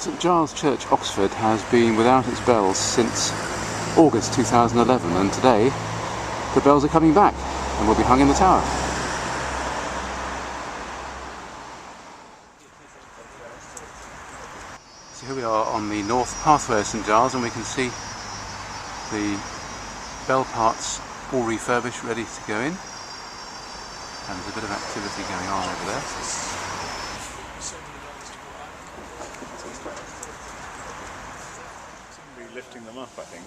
St Giles Church Oxford has been without its bells since August 2011, and today the bells are coming back and will be hung in the tower. So here we are on the north pathway of St Giles, and we can see the bell parts all refurbished, ready to go in, and there's a bit of activity going on over there. Lifting them up, I think.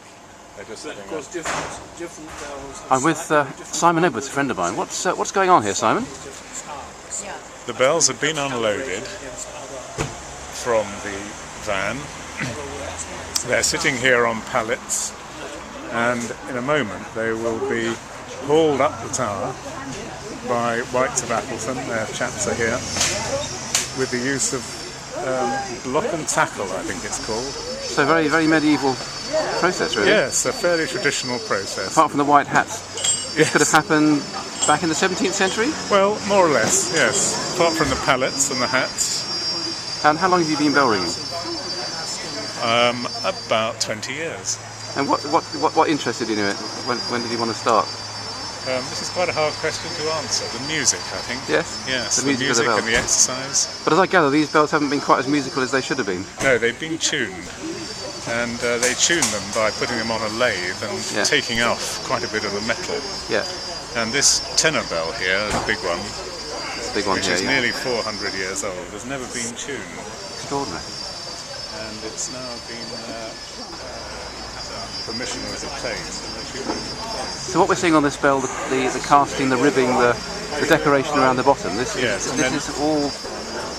They're just of course, different bells. I'm with Simon Edwards, a friend of mine. What's going on here, Simon? The bells have been unloaded from the van. They're sitting here on pallets, and in a moment they will be hauled up the tower by Whites of Appleton. Their chaps are here with the use of block and tackle, I think it's called. So very, very medieval process, really. Yes, a fairly traditional process. Apart from the white hats, this could have happened back in the 17th century? Well, more or less, yes. Apart from the pallets and the hats. And how long have you been bell ringing? About 20 years. And what interested you in it? When did you want to start? This is quite a hard question to answer. The music, I think. Yes? Yes, The the music music of the and the exercise. But as I gather, these bells haven't been quite as musical as they should have been. No, they've been tuned. And they tune them by putting them on a lathe and taking off quite a bit of the metal. Yeah. And this tenor bell here, the big one, which is nearly 400 years old, has never been tuned. Extraordinary. And it's now been permission was obtained. So what we're seeing on this bell, the casting, the ribbing, the decoration around the bottom, this is all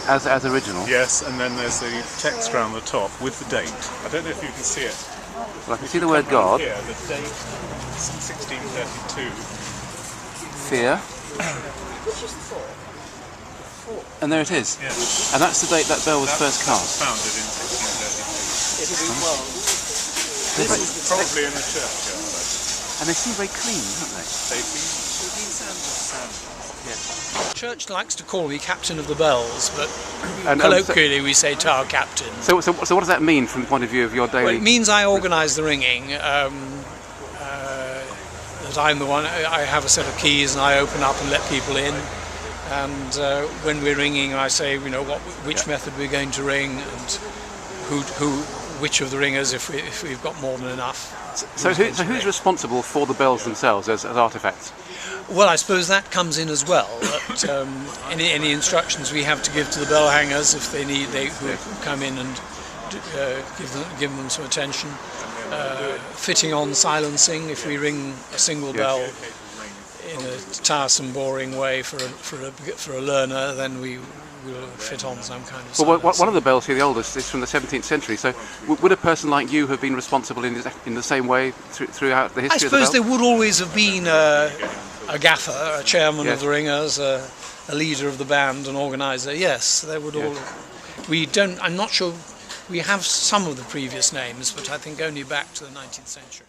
as original. Yes, and then there's the text around the top with the date. I don't know if you can see it. Well, I can see the word God. Here, the date, 1632. Fear. And there it is. Yes. And that's the date that bell was first cast. Founded in 1632. This is probably in the churchyard. And they seem very clean, don't they? They've been sanded. The church likes to call me Captain of the Bells, but And, colloquially we say Tower Captain. So what does that mean from the point of view of your daily... Well, it means I organise the ringing, that I'm the one, I have a set of keys and I open up and let people in, and when we're ringing I say, you know, which method we're going to ring, and which of the ringers, if we've got more than enough. So who's responsible for the bells themselves as artefacts? Well, I suppose that comes in as well. That, any instructions we have to give to the bell hangers, if they need, they will come in and give them some attention. Fitting on silencing, if we ring a single bell in a tiresome, boring way for a learner, then we will fit on some kind of silencing. Well, one of the bells here, the oldest, is from the 17th century. So would a person like you have been responsible in the same way throughout the history of the bell? I suppose there would always have been a gaffer, a chairman of the ringers, a leader of the band, an organiser. Yes, there would all. We don't. I'm not sure. We have some of the previous names, but I think only back to the 19th century.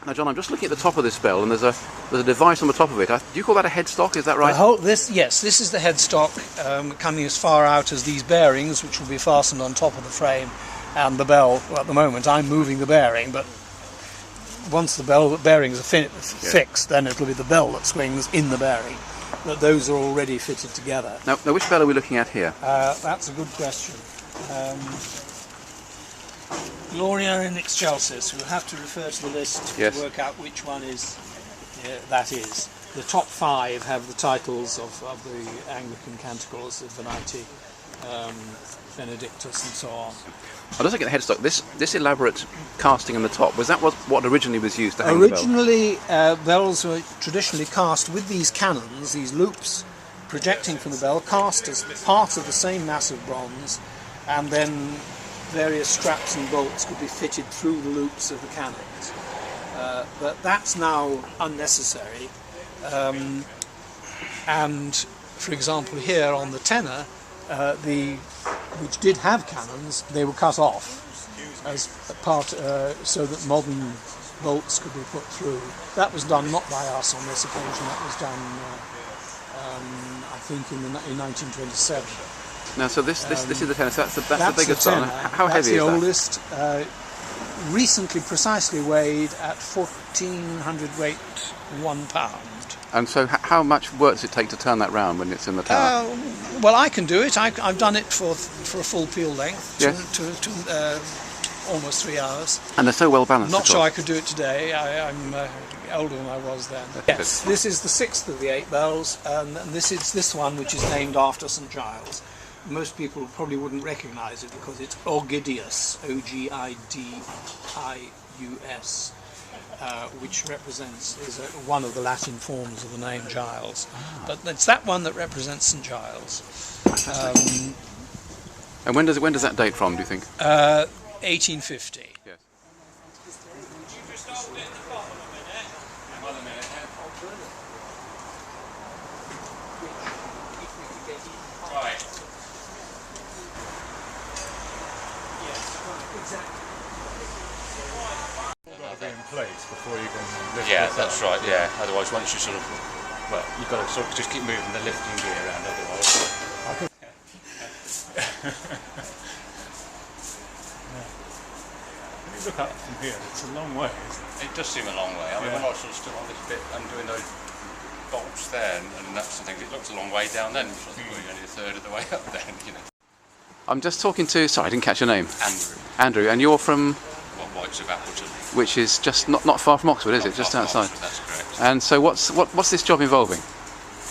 Now, John, I'm just looking at the top of this bell, and there's a device on the top of it. Do you call that a headstock? Is that right? This is the headstock, coming as far out as these bearings, which will be fastened on top of the frame, and the bell. Well, at the moment, I'm moving the bearing, but once the bearings are fixed, then it'll be the bell that swings in the bearing. But those are already fitted together. Now which bell are we looking at here? That's a good question. Gloria in Excelsis. We'll have to refer to the list to work out which one that is. The top 5 have the titles of the Anglican canticles, the Venite, Benedictus, and so on. I was looking at the headstock. This elaborate casting on the top, was that what originally was used to hang the bell? Originally, bells were traditionally cast with these cannons, these loops projecting from the bell, cast as part of the same mass of bronze, and then various straps and bolts could be fitted through the loops of the cannons. But that's now unnecessary. And, for example, here on the tenor, which did have cannons, they were cut off as a part so that modern bolts could be put through. That was done not by us on this occasion. That was done, I think, in 1927. Now, so this is the tenor. So that's the biggest the bell. tenor. How heavy is that? That's the oldest. Recently, precisely weighed at 1400 weight, 1 pound. And so, how much work does it take to turn that round when it's in the tower? Well, I can do it. I've done it for a full peal length, Yes. to almost 3 hours. And they're so well balanced. Not sure I could do it today. I'm older than I was then. Yes, this is the 6th of the 8 bells, and this is this one which is named after St Giles. Most people probably wouldn't recognise it because it's Ogidius, Ogidius, which is one of the Latin forms of the name Giles. But it's that one that represents St Giles. And when does that date from, do you think? 1850. Yes. Right. Be in place before you can lift Yeah, this that's up. right, yeah. Otherwise, once you sort of, well, you've got to sort of just keep moving the lifting gear around otherwise. When you look up from here, it's a long way, isn't it? It does seem a long way. I mean, Yeah. when I was sort of stood on this bit and doing those bolts there, and that's the thing, it looks a long way down then, so I think we're only a third of the way up then, you know. I'm just talking to. Sorry, I didn't catch your name. Andrew, Andrew, and you're from, Whites of Appleton. which is just not far from Oxford, is it? Just Not far outside. from Oxford, that's correct. And so, what's this job involving?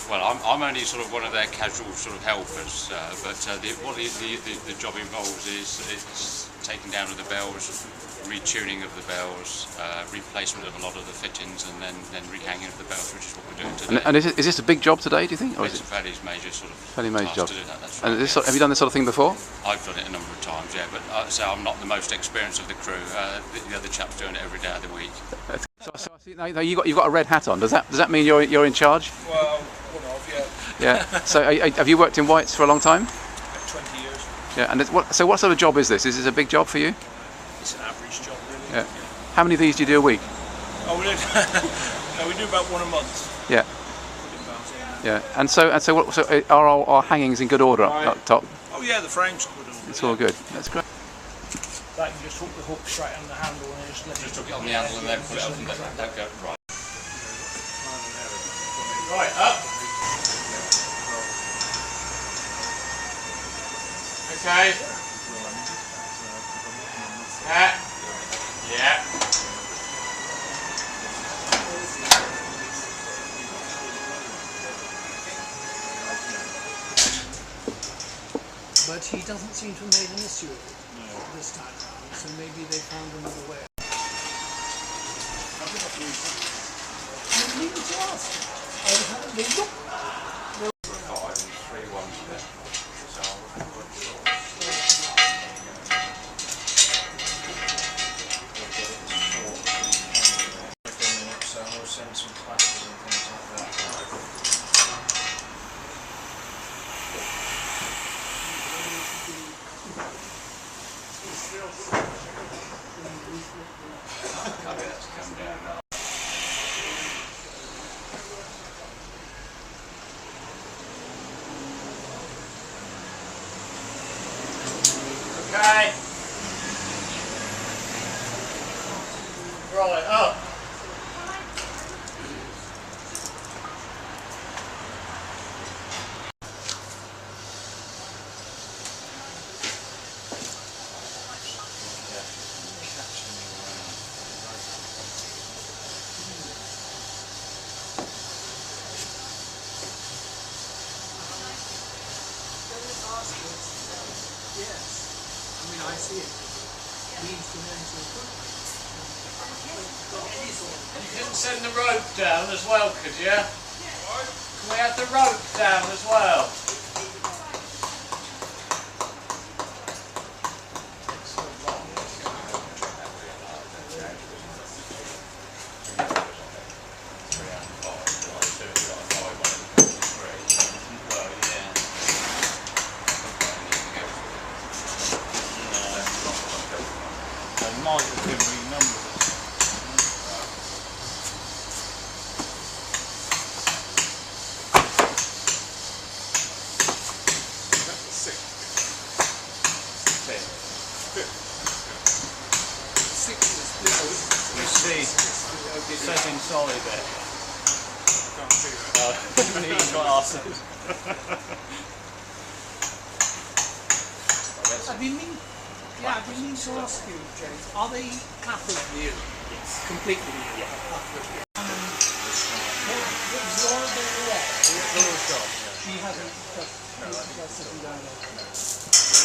Well, I'm only sort of one of their casual sort of helpers, but what the job involves is it's taking down of the bells, retuning of the bells, replacement of a lot of the fittings, and then rehanging of the bells, which is what we're doing today. And is this a big job today, do you think? Or is It's it a fairly major sort of fairly major task job? to do that, that's And right, yeah. have you done this sort of thing before? I've done it a number of times, yeah, but so I'm not the most experienced of the crew. The other chap's doing it every day of the week. So I see, now you've got a red hat on. Does that mean you're in charge? Well, one of, yeah. Yeah. So have you worked in Whites for a long time? 20 years. Yeah. And what sort of job is this? Is this a big job for you? It's an average job, really. Yeah. How many of these do you do a week? Oh, we do, no, we do about one a month. Yeah. Yeah. And so are our hangings in good order up top? Oh, yeah, the frame's good. It's all good. That's great. That you just hook the hook straight on the handle and just let Just took it on the handle and then put it up and don't go right. Right, up. Okay. Yeah. But he doesn't seem to have made an issue of it this time round, so maybe they found another way. Leave it to us. They look. Okay. Right, up. Yes. I mean, I see it. Needs to mental equipment. You couldn't send the rope down as well, could you? Can we have the rope down as well? Might have been renumbered. It says inside there. Need glasses. I've been meaning to ask you, James, are they clappers new? Yes. Completely new? Yeah. What Laura there? Laura's gone. She hasn't. No, I think down there.